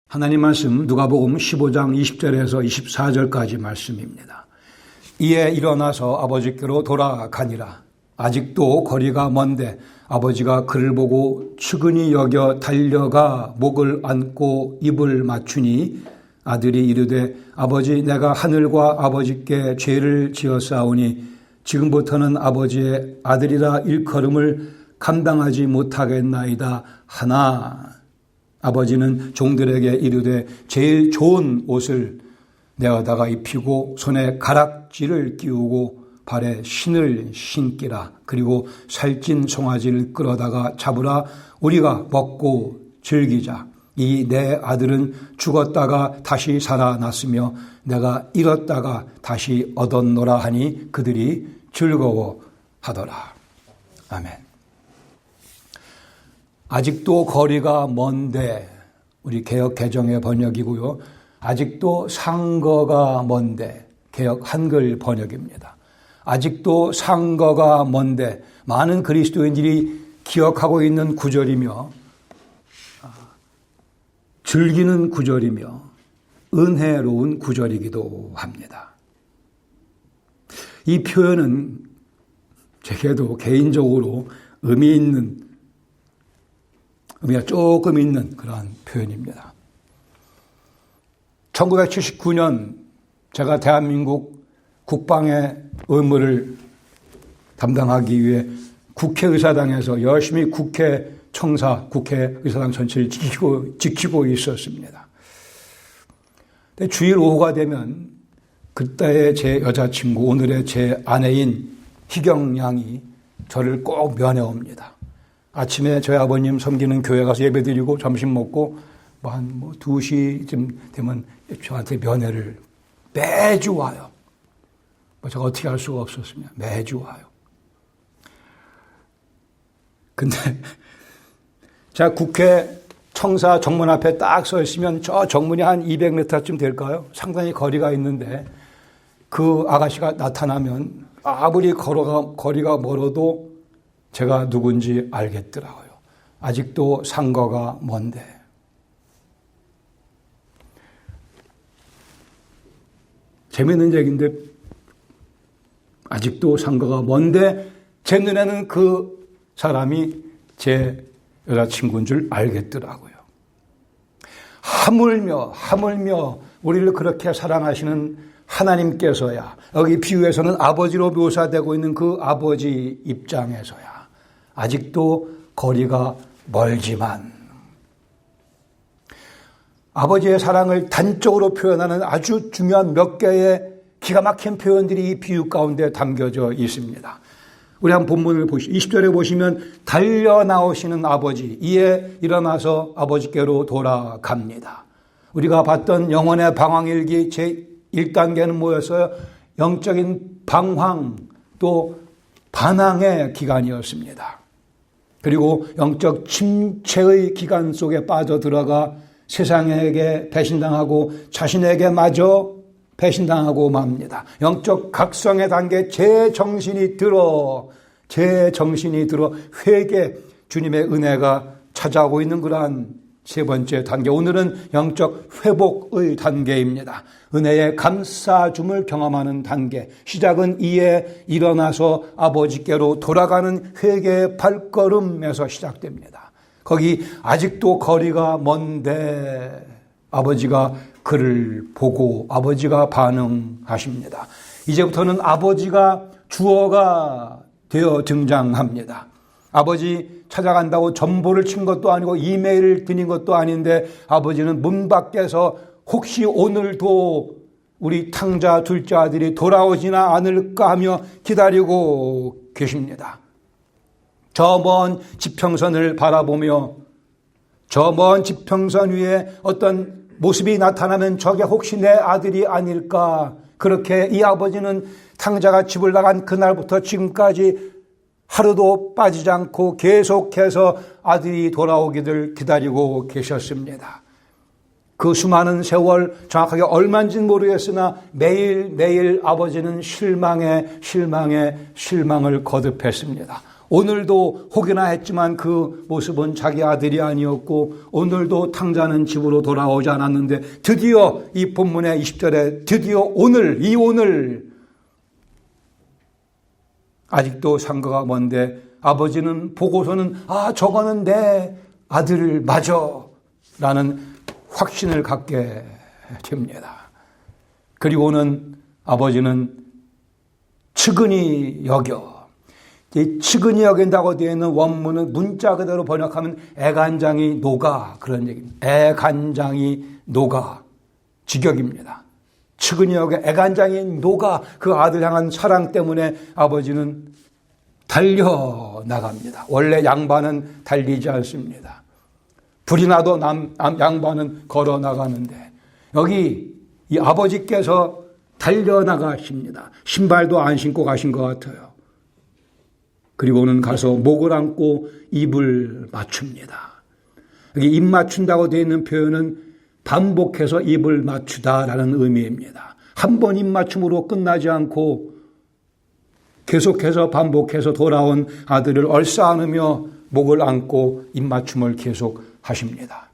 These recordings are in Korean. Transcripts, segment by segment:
하나님 말씀 누가복음 15장 20절에서 24절까지 말씀입니다. 이에 일어나서 아버지께로 돌아가니라. 아직도 거리가 먼데 아버지가 그를 보고 측은히 여겨 달려가 목을 안고 입을 맞추니 아들이 이르되 아버지 내가 하늘과 아버지께 죄를 지었사오니 지금부터는 아버지의 아들이라 일컬음을 감당하지 못하겠나이다 하나 아버지는 종들에게 이르되 제일 좋은 옷을 내어다가 입히고 손에 가락지를 끼우고 발에 신을 신기라. 그리고 살찐 송아지를 끌어다가 잡으라. 우리가 먹고 즐기자. 이 내 아들은 죽었다가 다시 살아났으며 내가 잃었다가 다시 얻었노라 하니 그들이 즐거워하더라. 아멘. 아직도 거리가 먼데, 우리 개역 개정의 번역이고요. 아직도 상거가 먼데, 개역 한글 번역입니다. 아직도 상거가 먼데, 많은 그리스도인들이 기억하고 있는 구절이며 즐기는 구절이며 은혜로운 구절이기도 합니다. 이 표현은 제게도 개인적으로 의미가 조금 있는 그러한 표현입니다. 1979년 제가 대한민국 국방의 의무를 담당하기 위해 국회의사당에서 열심히 국회의사당 전체를 지키고 있었습니다. 근데 주일 오후가 되면 그때의 제 여자친구, 오늘의 제 아내인 희경 양이 저를 꼭 면회옵니다. 아침에 저희 아버님 섬기는 교회 가서 예배드리고 점심 먹고 한 2시쯤 되면 저한테 면회를 매주 와요. 제가 어떻게 할 수가 없었습니다. 매주 와요. 근데 제가 국회 청사 정문 앞에 딱 서 있으면 저 정문이 한 200m쯤 될까요? 상당히 거리가 있는데 그 아가씨가 나타나면 아무리 거리가 멀어도 제가 누군지 알겠더라고요. 아직도 상거가 먼데. 재미있는 얘기인데 아직도 상거가 먼데 제 눈에는 그 사람이 제 여자친구인 줄 알겠더라고요. 하물며 우리를 그렇게 사랑하시는 하나님께서야, 여기 비유에서는 아버지로 묘사되고 있는 그 아버지 입장에서야 아직도 거리가 멀지만 아버지의 사랑을 단적으로 표현하는 아주 중요한 몇 개의 기가 막힌 표현들이 이 비유 가운데 담겨져 있습니다. 우리 한 본문을 보시죠. 20절에 보시면 달려 나오시는 아버지, 이에 일어나서 아버지께로 돌아갑니다. 우리가 봤던 영혼의 방황일기 제1단계는 뭐였어요? 영적인 방황 또 반항의 기간이었습니다. 그리고 영적 침체의 기간 속에 빠져들어가 세상에게 배신당하고 자신에게 마저 배신당하고 맙니다. 영적 각성의 단계 제정신이 들어 회개, 주님의 은혜가 찾아오고 있는 그러한 세 번째 단계. 오늘은 영적 회복의 단계입니다. 은혜의 감싸줌을 경험하는 단계. 시작은 이에 일어나서 아버지께로 돌아가는 회개의 발걸음에서 시작됩니다. 거기 아직도 거리가 먼데 아버지가 그를 보고 아버지가 반응하십니다. 이제부터는 아버지가 주어가 되어 등장합니다. 아버지 찾아간다고 전보를 친 것도 아니고 이메일을 드린 것도 아닌데 아버지는 문 밖에서 혹시 오늘도 우리 탕자 둘째 아들이 돌아오지나 않을까 하며 기다리고 계십니다. 저 먼 지평선을 바라보며 저 먼 지평선 위에 어떤 모습이 나타나면 저게 혹시 내 아들이 아닐까. 그렇게 이 아버지는 탕자가 집을 나간 그날부터 지금까지 하루도 빠지지 않고 계속해서 아들이 돌아오기를 기다리고 계셨습니다. 그 수많은 세월 정확하게 얼마인지는 모르겠으나 매일매일 아버지는 실망을 거듭했습니다. 오늘도 혹여나 했지만 그 모습은 자기 아들이 아니었고 오늘도 탕자는 집으로 돌아오지 않았는데 드디어 이 본문의 20절에 드디어 오늘, 이 오늘 아직도 상거가 먼데 아버지는 보고서는 저거는 내 아들 맞아 라는 확신을 갖게 됩니다. 그리고는 아버지는 측은히 여겨. 이 측은히 여긴다고 되어 있는 원문은 문자 그대로 번역하면 애간장이 녹아 그런 얘기입니다. 애간장이 녹아 직역입니다. 측은히 여겨 애간장이 녹아 그 아들 향한 사랑 때문에 아버지는 달려나갑니다. 원래 양반은 달리지 않습니다. 불이 나도 양반은 걸어 나가는데 여기 이 아버지께서 달려나가십니다. 신발도 안 신고 가신 것 같아요. 그리고는 가서 목을 안고 입을 맞춥니다. 여기 입 맞춘다고 되어 있는 표현은 반복해서 입을 맞추다라는 의미입니다. 한 번 입 맞춤으로 끝나지 않고 계속해서 반복해서 돌아온 아들을 얼싸안으며 목을 안고 입 맞춤을 계속 하십니다.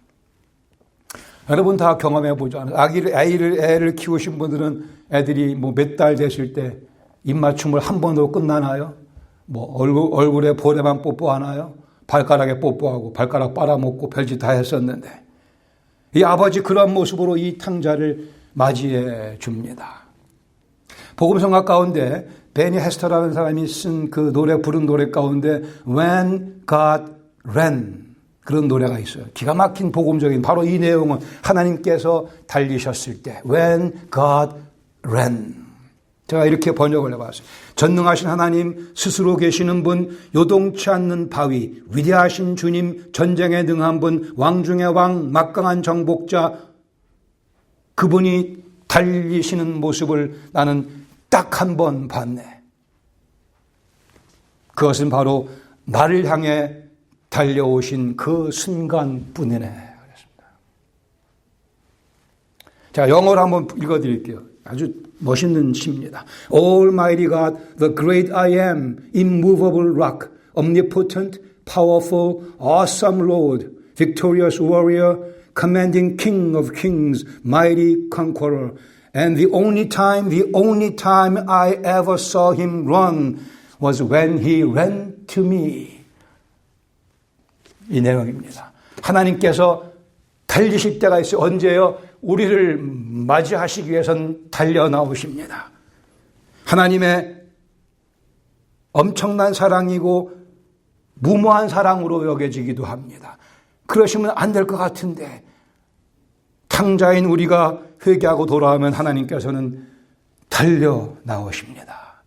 여러분 다 경험해 보죠. 애를 키우신 분들은 애들이 몇 달 됐을 때 입 맞춤을 한 번도 끝나나요? 얼굴에 볼에만 뽀뽀하나요? 발가락에 뽀뽀하고 발가락 빨아먹고 별짓 다 했었는데 이 아버지 그런 모습으로 이 탕자를 맞이해 줍니다. 복음성가 가운데 베니 헤스터라는 사람이 쓴 그 부른 노래 가운데 When God Ran 그런 노래가 있어요. 기가 막힌 복음적인 바로 이 내용은 하나님께서 달리셨을 때 When God Ran 제가 이렇게 번역을 해봤어요. 전능하신 하나님 스스로 계시는 분 요동치 않는 바위 위대하신 주님 전쟁에 능한 분 왕 중의 왕 막강한 정복자 그분이 달리시는 모습을 나는 딱 한 번 봤네. 그것은 바로 나를 향해 달려오신 그 순간뿐이네. 그랬습니다. 자, 영어로 한번 읽어드릴게요. 아주 멋있는 시입니다. Almighty God, the great I am, immovable rock, omnipotent, powerful, awesome Lord, victorious warrior, commanding King of kings, mighty conqueror. And the only time I ever saw him run was when he ran to me. 이 내용입니다. 하나님께서 달리실 때가 있어요. 언제요? 우리를 맞이하시기 위해서는 달려 나오십니다. 하나님의 엄청난 사랑이고 무모한 사랑으로 여겨지기도 합니다. 그러시면 안 될 것 같은데 탕자인 우리가 회개하고 돌아오면 하나님께서는 달려 나오십니다.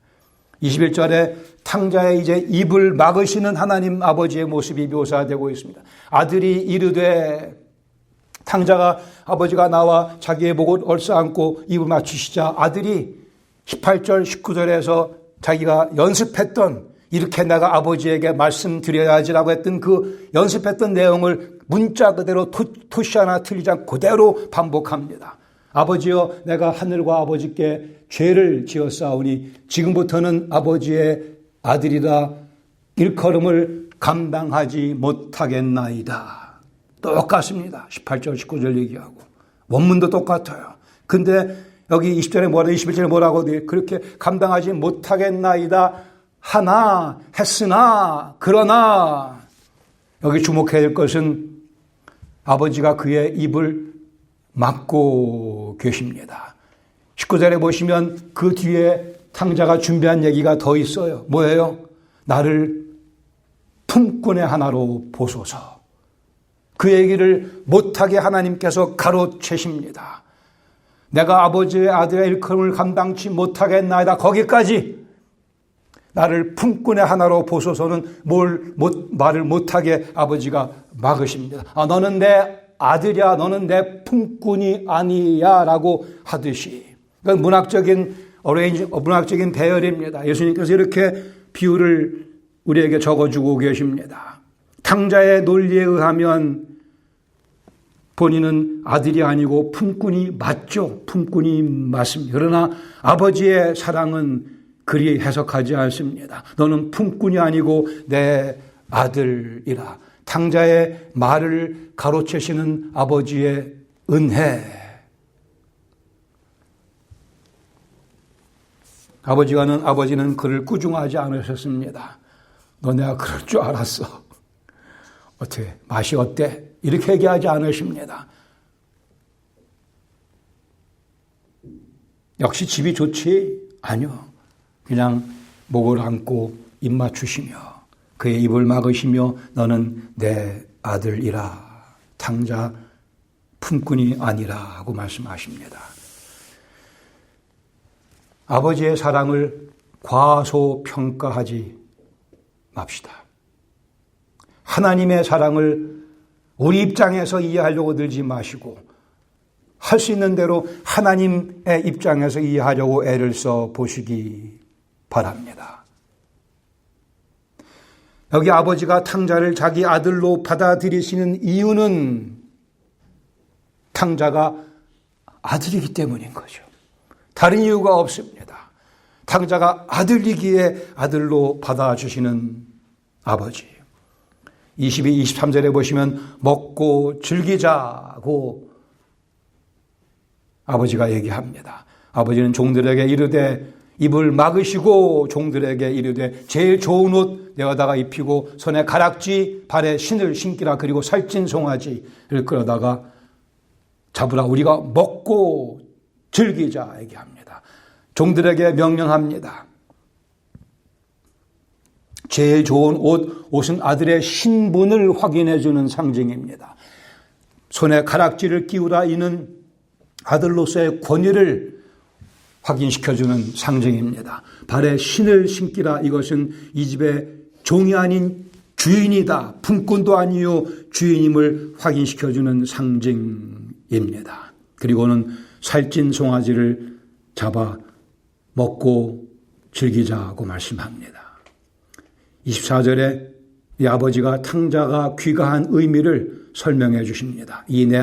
21절에 탕자의 이제 입을 막으시는 하나님 아버지의 모습이 묘사되고 있습니다. 아들이 이르되 탕자가 아버지가 나와 자기의 목을 얼싸안고 입을 맞추시자 아들이 18절 19절에서 자기가 연습했던 이렇게 내가 아버지에게 말씀드려야지라고 했던 그 연습했던 내용을 문자 그대로 토시 하나 틀리지 않고 그대로 반복합니다. 아버지여 내가 하늘과 아버지께 죄를 지었사오니 지금부터는 아버지의 아들이라 일컬음을 감당하지 못하겠나이다. 똑같습니다. 18절 19절 얘기하고 원문도 똑같아요. 근데 여기 20절에 21절에 뭐라고 돼? 그렇게 감당하지 못하겠나이다 하나 했으나 그러나 여기 주목해야 될 것은 아버지가 그의 입을 막고 계십니다. 19절에 보시면 그 뒤에 탕자가 준비한 얘기가 더 있어요. 뭐예요? 나를 품꾼의 하나로 보소서. 그 얘기를 못하게 하나님께서 가로채십니다. 내가 아버지의 아들의 일컬음을 감당치 못하겠나이다. 거기까지 나를 품꾼의 하나로 보소서는 말을 못하게 아버지가 막으십니다. 너는 내 아들이야, 너는 내 품꾼이 아니야 라고 하듯이. 그러니까 문학적인 배열입니다. 예수님께서 이렇게 비유를 우리에게 적어주고 계십니다. 탕자의 논리에 의하면 본인은 아들이 아니고 품꾼이 맞죠. 품꾼이 맞습니다. 그러나 아버지의 사랑은 그리 해석하지 않습니다. 너는 품꾼이 아니고 내 아들이라. 탕자의 말을 가로채시는 아버지의 은혜. 아버지는 그를 꾸중하지 않으셨습니다. 너 내가 그럴 줄 알았어. 어때? 맛이 어때? 이렇게 얘기하지 않으십니다. 역시 집이 좋지? 아니요. 그냥 목을 안고 입 맞추시며 그의 입을 막으시며 너는 내 아들이라. 탕자 품꾼이 아니라 하고 말씀하십니다. 아버지의 사랑을 과소평가하지 맙시다. 하나님의 사랑을 우리 입장에서 이해하려고 들지 마시고 할 수 있는 대로 하나님의 입장에서 이해하려고 애를 써 보시기 바랍니다. 여기 아버지가 탕자를 자기 아들로 받아들이시는 이유는 탕자가 아들이기 때문인 거죠. 다른 이유가 없습니다. 탕자가 아들이기에 아들로 받아주시는 아버지. 22, 23절에 보시면 먹고 즐기자고 아버지가 얘기합니다. 아버지는 종들에게 이르되 입을 막으시고 종들에게 이르되 제일 좋은 옷 내어다가 입히고 손에 가락지 발에 신을 신기라. 그리고 살찐 송아지를 끌어다가 잡으라. 우리가 먹고 즐기자 얘기합니다. 종들에게 명령합니다. 제일 좋은 옷은 아들의 신분을 확인해 주는 상징입니다. 손에 가락지를 끼우라. 이는 아들로서의 권위를 확인시켜주는 상징입니다. 발에 신을 신기라. 이것은 이 집의 종이 아닌 주인이다. 품꾼도 아니요 주인임을 확인시켜주는 상징입니다. 그리고는 살찐 송아지를 잡아 먹고 즐기자고 말씀합니다. 24절에 이 아버지가 탕자가 귀가한 의미를 설명해 주십니다. 이 내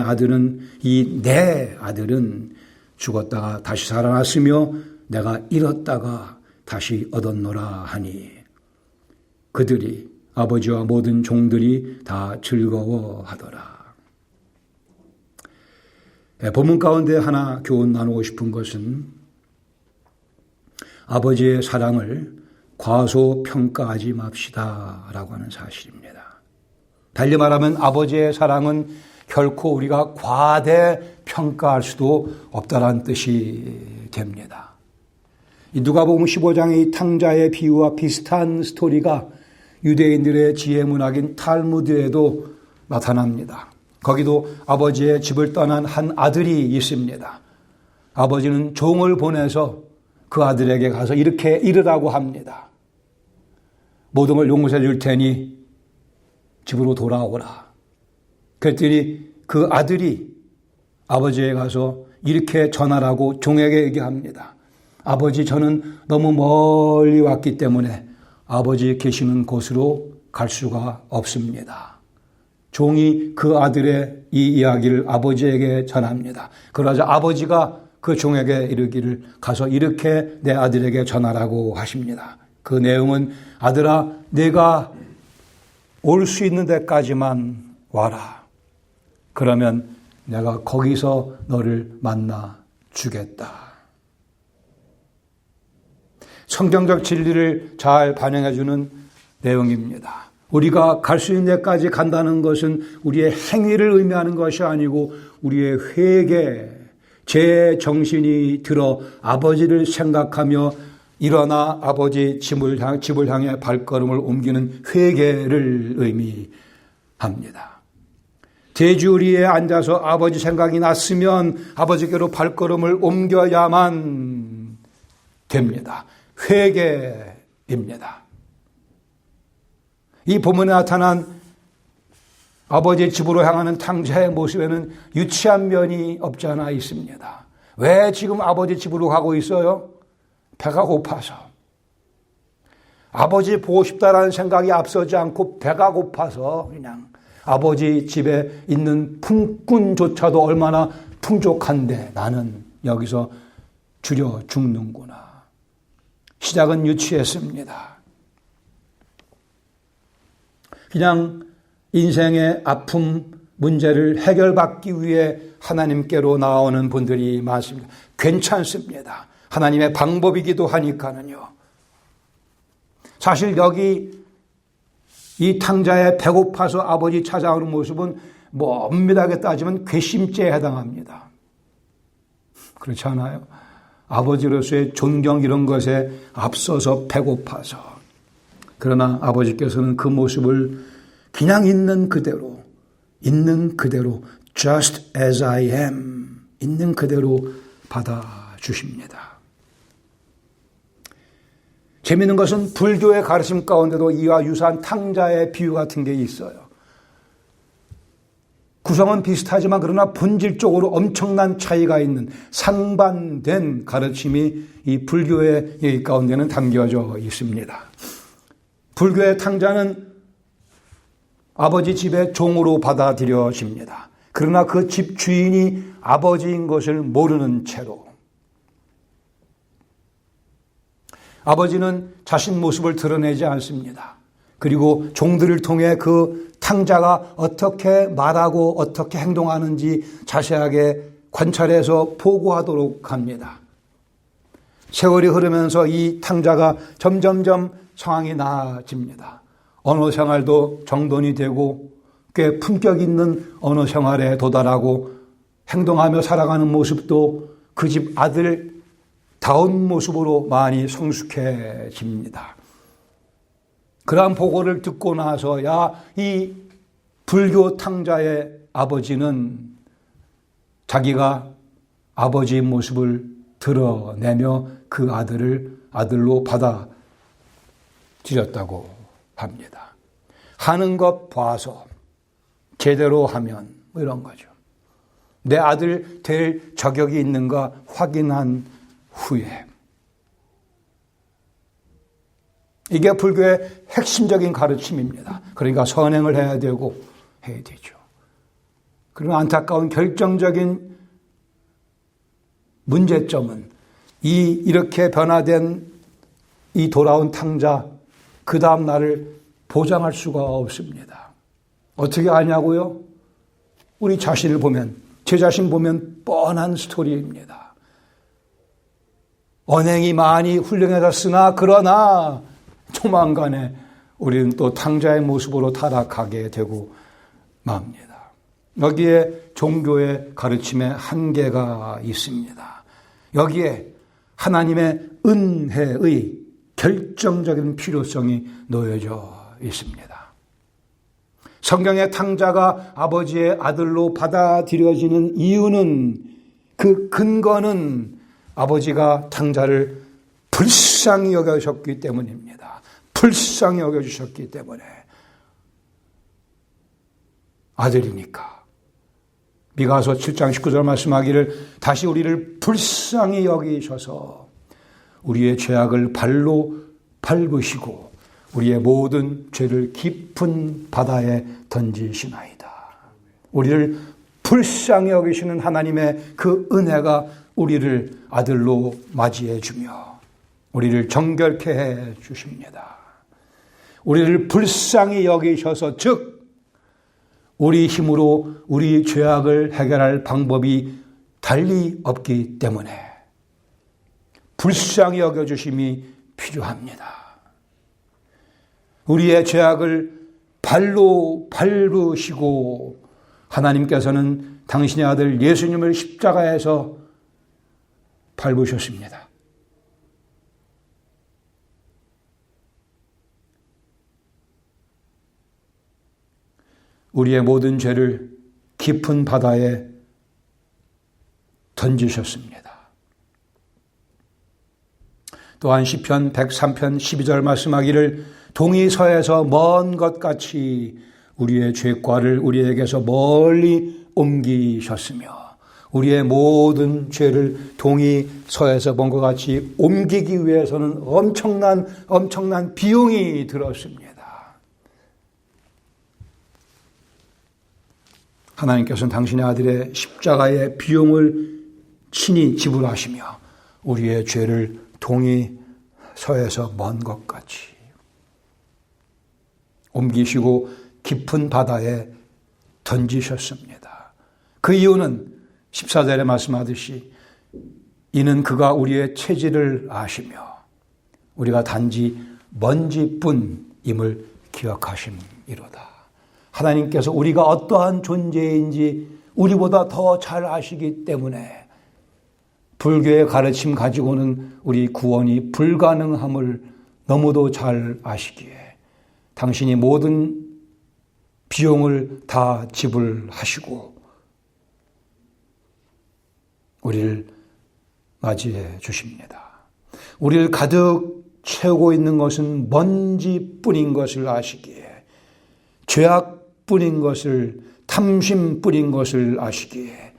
아들은 죽었다가 다시 살아났으며 내가 잃었다가 다시 얻었노라 하니 그들이 아버지와 모든 종들이 다 즐거워하더라. 본문 가운데 하나 교훈 나누고 싶은 것은 아버지의 사랑을 과소평가하지 맙시다라고 하는 사실입니다. 달리 말하면 아버지의 사랑은 결코 우리가 과대평가할 수도 없다라는 뜻이 됩니다. 누가복음 15장의 이 탕자의 비유와 비슷한 스토리가 유대인들의 지혜문학인 탈무드에도 나타납니다. 거기도 아버지의 집을 떠난 한 아들이 있습니다. 아버지는 종을 보내서 그 아들에게 가서 이렇게 이르라고 합니다. 모든 걸 용서해 줄 테니 집으로 돌아오라. 그랬더니 그 아들이 아버지에 가서 이렇게 전하라고 종에게 얘기합니다. 아버지, 저는 너무 멀리 왔기 때문에 아버지 계시는 곳으로 갈 수가 없습니다. 종이 그 아들의 이 이야기를 아버지에게 전합니다. 그러자 아버지가 그 종에게 이르기를 가서 이렇게 내 아들에게 전하라고 하십니다. 그 내용은 아들아, 내가 올 수 있는 데까지만 와라. 그러면 내가 거기서 너를 만나 주겠다. 성경적 진리를 잘 반영해 주는 내용입니다. 우리가 갈 수 있는 데까지 간다는 것은 우리의 행위를 의미하는 것이 아니고 우리의 회개, 제 정신이 들어 아버지를 생각하며 일어나 아버지 집을 향해 발걸음을 옮기는 회개를 의미합니다. 대주리에 앉아서 아버지 생각이 났으면 아버지께로 발걸음을 옮겨야만 됩니다. 회개입니다. 이 본문에 나타난 아버지 집으로 향하는 탕자의 모습에는 유치한 면이 없지 않아 있습니다. 왜 지금 아버지 집으로 가고 있어요? 배가 고파서. 아버지 보고 싶다라는 생각이 앞서지 않고 배가 고파서 그냥 아버지 집에 있는 품꾼조차도 얼마나 풍족한데 나는 여기서 줄여 죽는구나. 시작은 유치했습니다. 그냥 인생의 아픔, 문제를 해결받기 위해 하나님께로 나오는 분들이 많습니다. 괜찮습니다. 하나님의 방법이기도 하니까는요. 사실 여기 이 탕자의 배고파서 아버지 찾아오는 모습은 엄밀하게 따지면 괘씸죄에 해당합니다. 그렇지 않아요? 아버지로서의 존경 이런 것에 앞서서 배고파서. 그러나 아버지께서는 그 모습을 그냥 있는 그대로 just as I am 있는 그대로 받아주십니다. 재미있는 것은 불교의 가르침 가운데도 이와 유사한 탕자의 비유 같은 게 있어요. 구성은 비슷하지만 그러나 본질적으로 엄청난 차이가 있는 상반된 가르침이 이 불교의 가운데는 담겨져 있습니다. 불교의 탕자는 아버지 집의 종으로 받아들여집니다. 그러나 그 집 주인이 아버지인 것을 모르는 채로 아버지는 자신 모습을 드러내지 않습니다. 그리고 종들을 통해 그 탕자가 어떻게 말하고 어떻게 행동하는지 자세하게 관찰해서 보고하도록 합니다. 세월이 흐르면서 이 탕자가 점점점 상황이 나아집니다. 언어 생활도 정돈이 되고 꽤 품격 있는 언어 생활에 도달하고 행동하며 살아가는 모습도 그 집 아들다운 모습으로 많이 성숙해집니다. 그러한 보고를 듣고 나서야 이 불교 탕자의 아버지는 자기가 아버지의 모습을 드러내며 그 아들을 아들로 받아들였다고 합니다. 하는 것 봐서 제대로 하면 이런 거죠. 내 아들 될 자격이 있는가 확인한 후에. 이게 불교의 핵심적인 가르침입니다. 그러니까 선행을 해야 되고 해야 되죠. 그리고 안타까운 결정적인 문제점은 이렇게 변화된 이 돌아온 탕자 그 다음 날을 보장할 수가 없습니다. 어떻게 아냐고요? 우리 자신을 보면 제 자신 보면 뻔한 스토리입니다. 언행이 많이 훌륭해졌으나 그러나 조만간에 우리는 또 탕자의 모습으로 타락하게 되고 맙니다. 여기에 종교의 가르침에 한계가 있습니다. 여기에 하나님의 은혜의 결정적인 필요성이 놓여져 있습니다. 성경의 탕자가 아버지의 아들로 받아들여지는 이유는 그 근거는 아버지가 탕자를 불쌍히 여겨주셨기 때문입니다. 불쌍히 여겨주셨기 때문에 아들이니까. 미가서 7장 19절 말씀하기를 다시 우리를 불쌍히 여기셔서 우리의 죄악을 발로 밟으시고 우리의 모든 죄를 깊은 바다에 던지시나이다. 우리를 불쌍히 여기시는 하나님의 그 은혜가 우리를 아들로 맞이해 주며 우리를 정결케 해 주십니다. 우리를 불쌍히 여기셔서 즉 우리 힘으로 우리 죄악을 해결할 방법이 달리 없기 때문에 불쌍히 여겨주심이 필요합니다. 우리의 죄악을 발로 밟으시고 하나님께서는 당신의 아들 예수님을 십자가에서 밟으셨습니다. 우리의 모든 죄를 깊은 바다에 던지셨습니다. 또한 시편 103편 12절 말씀하기를 동이 서에서 먼 것 같이 우리의 죄과를 우리에게서 멀리 옮기셨으며 우리의 모든 죄를 동이 서에서 먼 것 같이 옮기기 위해서는 엄청난 비용이 들었습니다. 하나님께서는 당신의 아들의 십자가의 비용을 친히 지불하시며 우리의 죄를 동이 서에서 먼 것같이 옮기시고 깊은 바다에 던지셨습니다. 그 이유는 14절에 말씀하듯이 이는 그가 우리의 체질을 아시며 우리가 단지 먼지뿐임을 기억하심이로다. 하나님께서 우리가 어떠한 존재인지 우리보다 더 잘 아시기 때문에 불교의 가르침 가지고는 우리 구원이 불가능함을 너무도 잘 아시기에 당신이 모든 비용을 다 지불하시고 우리를 맞이해 주십니다. 우리를 가득 채우고 있는 것은 먼지뿐인 것을 아시기에, 죄악뿐인 것을, 탐심뿐인 것을 아시기에,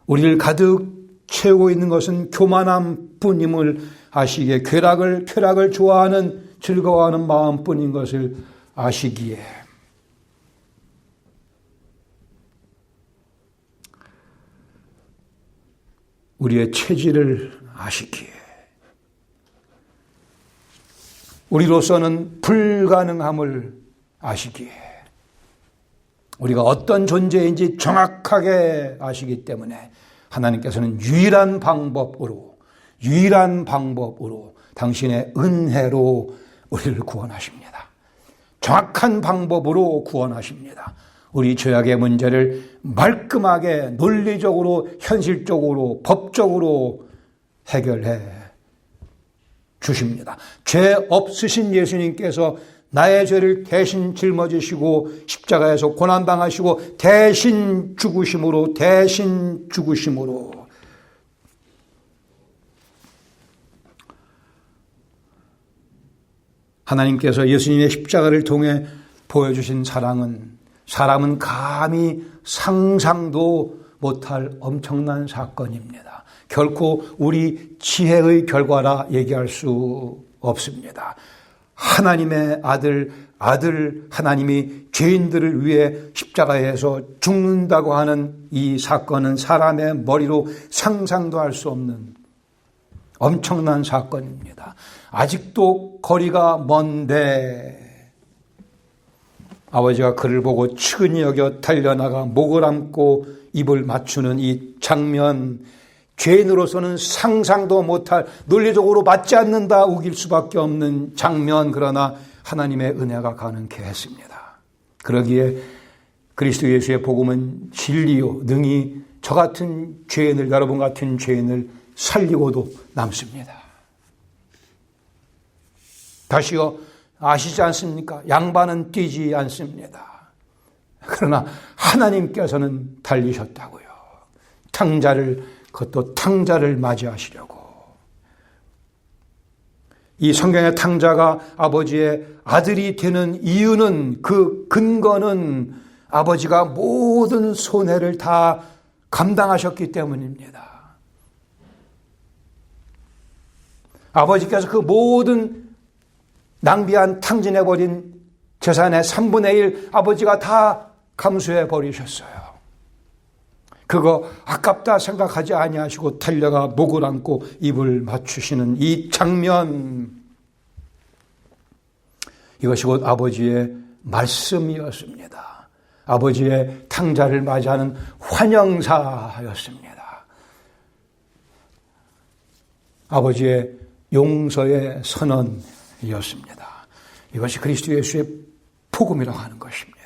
우리를 가득 채우고 있는 것은 교만함뿐임을 아시기에, 쾌락을 좋아하는, 즐거워하는 마음뿐인 것을 아시기에, 우리의 체질을 아시기에, 우리로서는 불가능함을 아시기에, 우리가 어떤 존재인지 정확하게 아시기 때문에 하나님께서는 유일한 방법으로 당신의 은혜로 우리를 구원하십니다. 정확한 방법으로 구원하십니다. 우리 죄악의 문제를 말끔하게 논리적으로, 현실적으로, 법적으로 해결해 주십니다. 죄 없으신 예수님께서 나의 죄를 대신 짊어지시고 십자가에서 고난당하시고 대신 죽으심으로 하나님께서 예수님의 십자가를 통해 보여주신 사람은 감히 상상도 못할 엄청난 사건입니다. 결코 우리 지혜의 결과라 얘기할 수 없습니다. 하나님의 아들 하나님이 죄인들을 위해 십자가에서 죽는다고 하는 이 사건은 사람의 머리로 상상도 할 수 없는 엄청난 사건입니다. 아직도 거리가 먼데 아버지가 그를 보고 측은히 여겨 달려나가 목을 안고 입을 맞추는 이 장면, 죄인으로서는 상상도 못할, 논리적으로 맞지 않는다 우길 수밖에 없는 장면, 그러나 하나님의 은혜가 가능케 했습니다. 그러기에 그리스도 예수의 복음은 진리요 능히 저 같은 죄인을, 여러분 같은 죄인을 살리고도 남습니다. 다시요, 아시지 않습니까? 양반은 뛰지 않습니다. 그러나 하나님께서는 달리셨다고요. 그것도 탕자를 맞이하시려고. 이 성경의 탕자가 아버지의 아들이 되는 이유는, 그 근거는 아버지가 모든 손해를 다 감당하셨기 때문입니다. 아버지께서 그 모든 낭비한, 탕진해버린 재산의 3분의 1 아버지가 다 감수해버리셨어요. 그거 아깝다 생각하지 아니하시고 달려가 목을 안고 입을 맞추시는 이 장면, 이것이 곧 아버지의 말씀이었습니다. 아버지의 탕자를 맞이하는 환영사였습니다. 아버지의 용서의 선언이었습니다. 이것이 그리스도 예수의 복음이라고 하는 것입니다.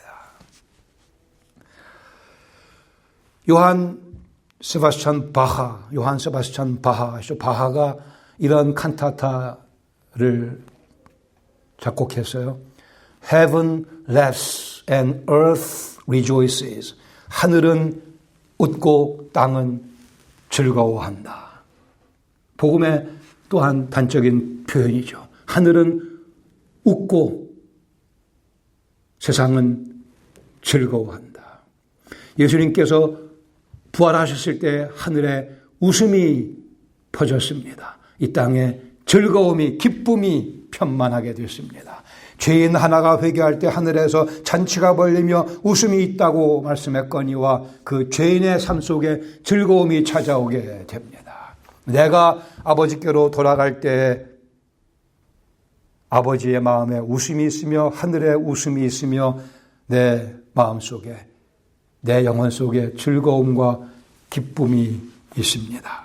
요한 세바스찬 바하가 이런 칸타타를 작곡했어요. Heaven laughs and earth rejoices. 하늘은 웃고 땅은 즐거워한다. 복음의 또한 단적인 표현이죠. 하늘은 웃고 세상은 즐거워한다. 예수님께서 부활하셨을 때 하늘에 웃음이 퍼졌습니다. 이 땅에 즐거움이, 기쁨이 편만하게 됐습니다. 죄인 하나가 회개할 때 하늘에서 잔치가 벌리며 웃음이 있다고 말씀했거니와 그 죄인의 삶 속에 즐거움이 찾아오게 됩니다. 내가 아버지께로 돌아갈 때 아버지의 마음에 웃음이 있으며 하늘에 웃음이 있으며 내 마음속에, 내 영혼 속에 즐거움과 기쁨이 있습니다.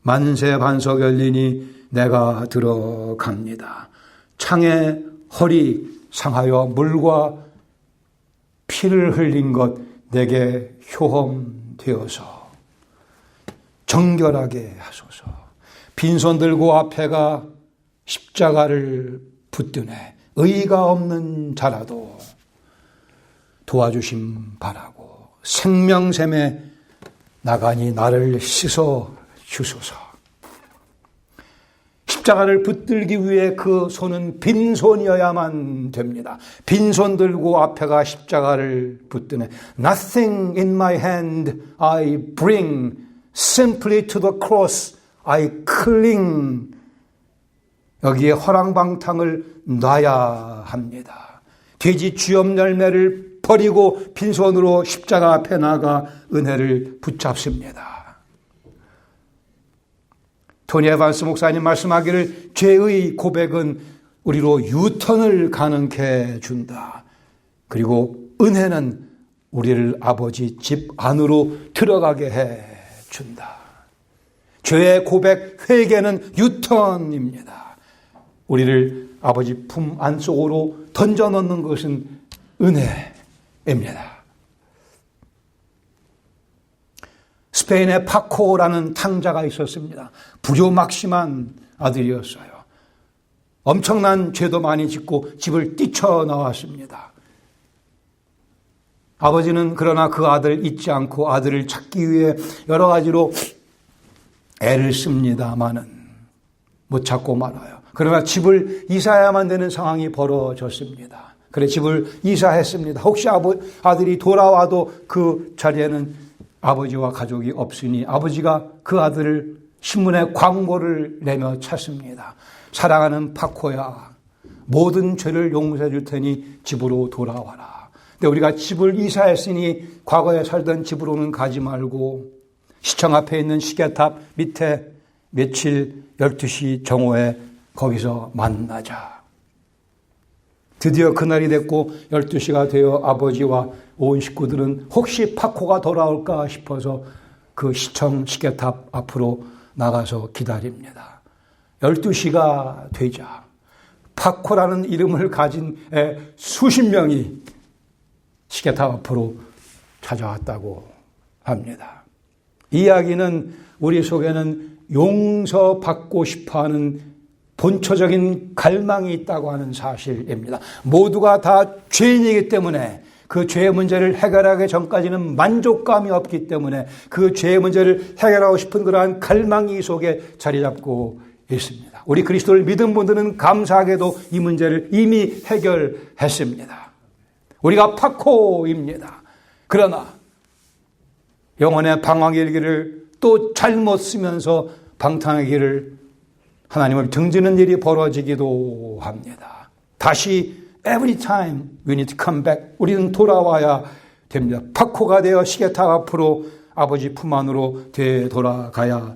만세 반석 열리니 내가 들어갑니다. 창에 허리 상하여 물과 피를 흘린 것 내게 효험되어서 정결하게 하소서. 빈손 들고 앞에가 십자가를 붙드네 의가 없는 자라도 도와주심 바라고 생명샘에 나가니 나를 씻어 주소서. 십자가를 붙들기 위해 그 손은 빈손이어야만 됩니다. 빈손 들고 앞에가 십자가를 붙드네. Nothing in my hand I bring, simply to the cross I cling. 여기에 허랑방탕을 놔야 합니다. 돼지 쥐염 열매를 버리고 빈손으로 십자가 앞에 나가 은혜를 붙잡습니다. 토니 에반스 목사님 말씀하기를 죄의 고백은 우리로 유턴을 가능케 해준다. 그리고 은혜는 우리를 아버지 집 안으로 들어가게 해준다. 죄의 고백, 회개는 유턴입니다. 우리를 아버지 품 안속으로 던져넣는 것은 은혜입니다. 스페인의 파코라는 탕자가 있었습니다. 부조막심한 아들이었어요. 엄청난 죄도 많이 짓고 집을 뛰쳐나왔습니다. 아버지는 그러나 그 아들을 잊지 않고 아들을 찾기 위해 여러 가지로 애를 씁니다마는 못 찾고 말아요. 그러나 집을 이사해야만 되는 상황이 벌어졌습니다. 그래 집을 이사했습니다. 혹시 아들이 돌아와도 그 자리에는 아버지와 가족이 없으니 아버지가 그 아들을 신문에 광고를 내며 찾습니다. 사랑하는 파코야, 모든 죄를 용서해 줄 테니 집으로 돌아와라. 근데 우리가 집을 이사했으니 과거에 살던 집으로는 가지 말고 시청 앞에 있는 시계탑 밑에 며칠 12시 정오에 거기서 만나자. 드디어 그날이 됐고 12시가 되어 아버지와 온 식구들은 혹시 파코가 돌아올까 싶어서 그 시청 시계탑 앞으로 나가서 기다립니다. 12시가 되자 파코라는 이름을 가진 수십 명이 시계탑 앞으로 찾아왔다고 합니다. 이 이야기는 우리 속에는 용서받고 싶어하는 본초적인 갈망이 있다고 하는 사실입니다. 모두가 다 죄인이기 때문에 그 죄의 문제를 해결하기 전까지는 만족감이 없기 때문에 그 죄의 문제를 해결하고 싶은 그러한 갈망이 속에 자리 잡고 있습니다. 우리 그리스도를 믿은 분들은 감사하게도 이 문제를 이미 해결했습니다. 우리가 파코입니다. 그러나 영혼의 방황의 길을 또 잘못 쓰면서 방탕의 길을 하나님을 등지는 일이 벌어지기도 합니다. 다시 every time we need to come back. 우리는 돌아와야 됩니다. 파코가 되어 시계탑 앞으로 아버지 품 안으로 되돌아가야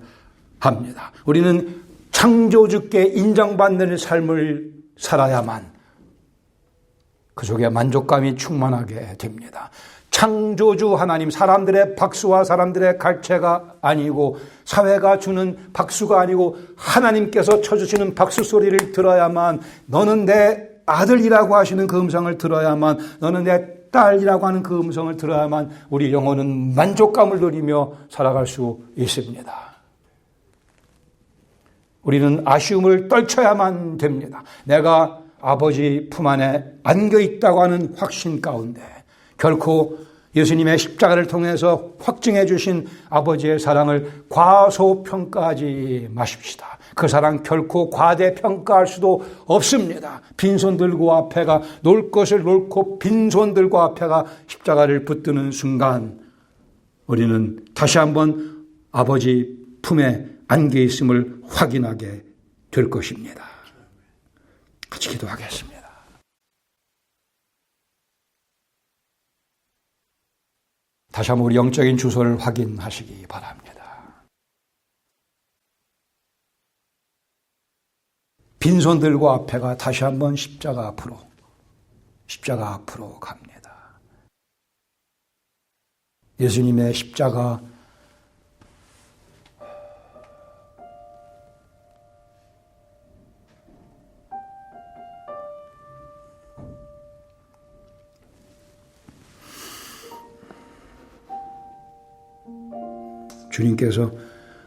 합니다. 우리는 창조주께 인정받는 삶을 살아야만 그 속에 만족감이 충만하게 됩니다. 창조주 하나님, 사람들의 박수와 사람들의 갈채가 아니고 사회가 주는 박수가 아니고 하나님께서 쳐주시는 박수 소리를 들어야만, 너는 내 아들이라고 하시는 그 음성을 들어야만, 너는 내 딸이라고 하는 그 음성을 들어야만 우리 영혼은 만족감을 누리며 살아갈 수 있습니다. 우리는 아쉬움을 떨쳐야만 됩니다. 내가 아버지 품 안에 안겨 있다고 하는 확신 가운데 결코 예수님의 십자가를 통해서 확증해 주신 아버지의 사랑을 과소평가하지 마십시다. 그 사랑 결코 과대평가할 수도 없습니다. 빈손 들고 앞에가 놓을 것을 놓고 빈손 들고 앞에가 십자가를 붙드는 순간 우리는 다시 한번 아버지 품에 안겨 있음을 확인하게 될 것입니다. 같이 기도하겠습니다. 다시 한번 우리 영적인 주소를 확인하시기 바랍니다. 빈손 들고 앞에가 다시 한번 십자가 앞으로 갑니다. 예수님의 십자가 주님께서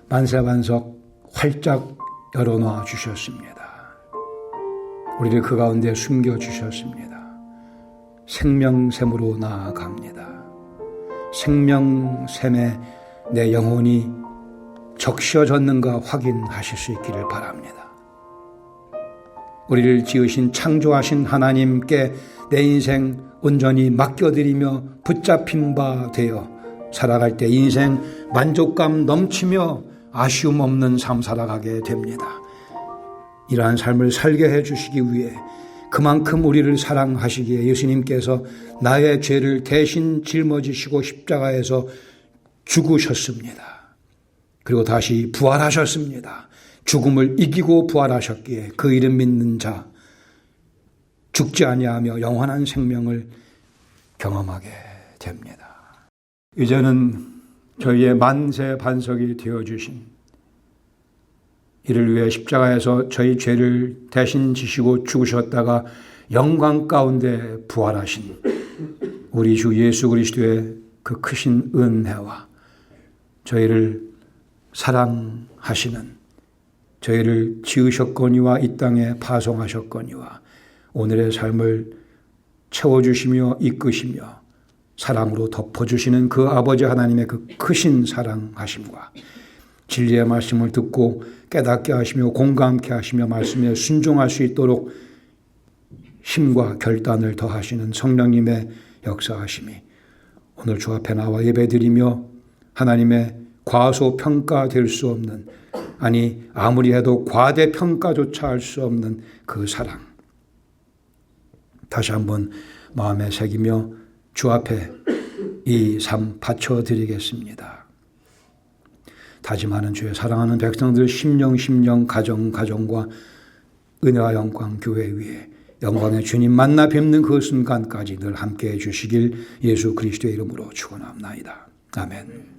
만세반석 활짝 열어놔 주셨습니다. 우리를 그 가운데 숨겨주셨습니다. 생명샘으로 나아갑니다. 생명샘에 내 영혼이 적셔졌는가 확인하실 수 있기를 바랍니다. 우리를 지으신 창조하신 하나님께 내 인생 온전히 맡겨드리며 붙잡힌 바 되어 살아갈 때 인생 만족감 넘치며 아쉬움 없는 삶 살아가게 됩니다. 이러한 삶을 살게 해주시기 위해 그만큼 우리를 사랑하시기에 예수님께서 나의 죄를 대신 짊어지시고 십자가에서 죽으셨습니다. 그리고 다시 부활하셨습니다. 죽음을 이기고 부활하셨기에 그 이름 믿는 자 죽지 아니하며 영원한 생명을 경험하게 됩니다. 이제는 저희의 만세 반석이 되어주신 이를 위해 십자가에서 저희 죄를 대신 지시고 죽으셨다가 영광 가운데 부활하신 우리 주 예수 그리스도의 그 크신 은혜와 저희를 사랑하시는 저희를 지으셨거니와 이 땅에 파송하셨거니와 오늘의 삶을 채워주시며 이끄시며 사랑으로 덮어주시는 그 아버지 하나님의 그 크신 사랑하심과 진리의 말씀을 듣고 깨닫게 하시며 공감케 하시며 말씀에 순종할 수 있도록 힘과 결단을 더하시는 성령님의 역사하심이 오늘 주 앞에 나와 예배드리며 하나님의 과소평가될 수 없는 아니 아무리 해도 과대평가조차 할 수 없는 그 사랑 다시 한번 마음에 새기며 주 앞에 이 삶 바쳐드리겠습니다. 다짐하는 주의 사랑하는 백성들 심령 가정과 은혜와 영광 교회 위에 영광의 주님 만나 뵙는 그 순간까지 늘 함께해 주시길 예수 그리스도의 이름으로 축원합나이다. 아멘.